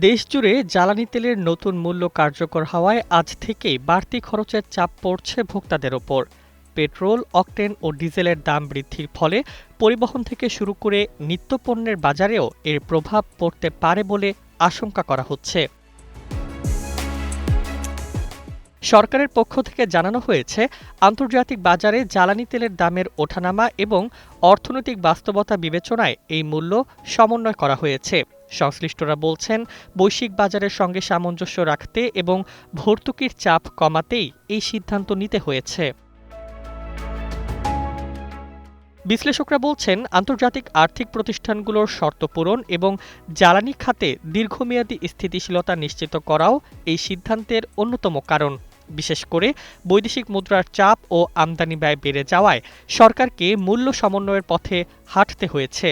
দেশজুড়ে জ্বালানি তেলের নতুন মূল্য কার্যকর হওয়ায় আজ থেকেই বাড়তি খরচের চাপ পড়ছে ভোক্তাদের ওপর। পেট্রোল, অকটেন ও ডিজেলের দাম বৃদ্ধির ফলে পরিবহন থেকে শুরু করে নিত্যপণ্যের বাজারেও এর প্রভাব পড়তে পারে বলে আশঙ্কা করা হচ্ছে। সরকারের পক্ষ থেকে জানানো হয়েছে, আন্তর্জাতিক বাজারে জ্বালানি তেলের দামের ওঠানামা এবং অর্থনৈতিক বাস্তবতা বিবেচনায় এই মূল্য সমন্বয় করা হয়েছে। সংশ্লিষ্টরা বলছেন, বৈশ্বিক বাজারের সঙ্গে সামঞ্জস্য রাখতে এবং ভর্তুকির চাপ কমাতেই এই সিদ্ধান্ত নিতে হয়েছে। বিশ্লেষকরা বলছেন, আন্তর্জাতিক আর্থিক প্রতিষ্ঠানগুলোর শর্ত পূরণ এবং জ্বালানি খাতে দীর্ঘমেয়াদী স্থিতিশীলতা নিশ্চিত করাও এই সিদ্ধান্তের অন্যতম কারণ। বিশেষ করে বৈদেশিক মুদ্রার চাপ ও আমদানি ব্যয় বেড়ে যাওয়ায় সরকারকে মূল্য সমন্বয়ের পথে হাঁটতে হয়েছে।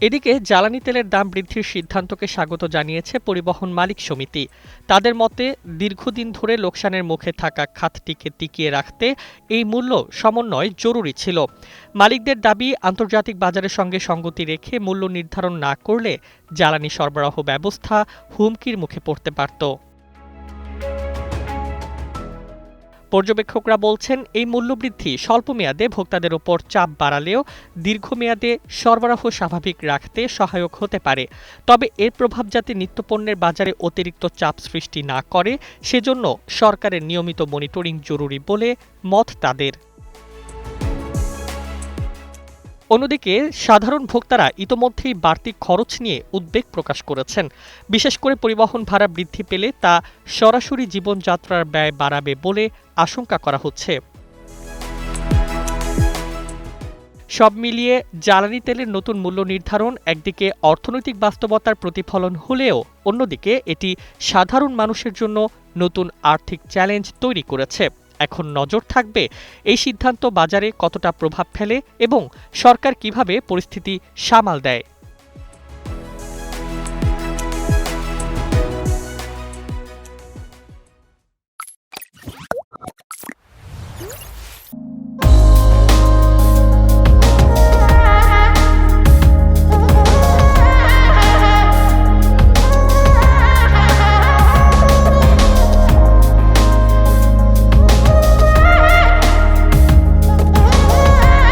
এদিকে জ্বালানি তেলের দাম বৃদ্ধির সিদ্ধান্তকে স্বাগত জানিয়েছে পরিবহন মালিক সমিতি। তাদের মতে, দীর্ঘদিন ধরে লোকসানের মুখে থাকা খাতটিকে টিকিয়ে রাখতে এই মূল্য সমন্বয় জরুরি ছিল। মালিকদের দাবি, আন্তর্জাতিক বাজারের সঙ্গে সঙ্গতি রেখে মূল্য নির্ধারণ না করলে জ্বালানি সরবরাহ ব্যবস্থা হুমকির মুখে পড়তে পারত। পর্যবেক্ষকরা বলছেন, এই মূল্যবৃদ্ধি স্বল্পমেয়াদে ভোক্তাদের ওপর চাপ বাড়ালেও দীর্ঘমেয়াদে সরবরাহ স্বাভাবিক রাখতে সহায়ক হতে পারে। তবে এর প্রভাব যাতে নিত্যপণ্যের বাজারে অতিরিক্ত চাপ সৃষ্টি না করে, সেজন্য সরকারের নিয়মিত মনিটরিং জরুরি বলে মত তাদের। অন্যদিকে সাধারণ ভোক্তারা ইতোমধ্যেই বাড়তি খরচ নিয়ে উদ্বেগ প্রকাশ করেছেন। বিশেষ করে পরিবহন ভাড়া বৃদ্ধি পেলে তা সরাসরি জীবনযাত্রার ব্যয় বাড়াবে বলে আশঙ্কা করা হচ্ছে। সব মিলিয়ে জ্বালানি তেলের নতুন মূল্য নির্ধারণ একদিকে অর্থনৈতিক বাস্তবতার প্রতিফলন হলেও অন্যদিকে এটি সাধারণ মানুষের জন্য নতুন আর্থিক চ্যালেঞ্জ তৈরি করেছে। এখন নজর থাকবে এই সিদ্ধান্ত বাজারে কতটা প্রভাব ফেলে এবং সরকার কিভাবে পরিস্থিতি সামাল দেয়।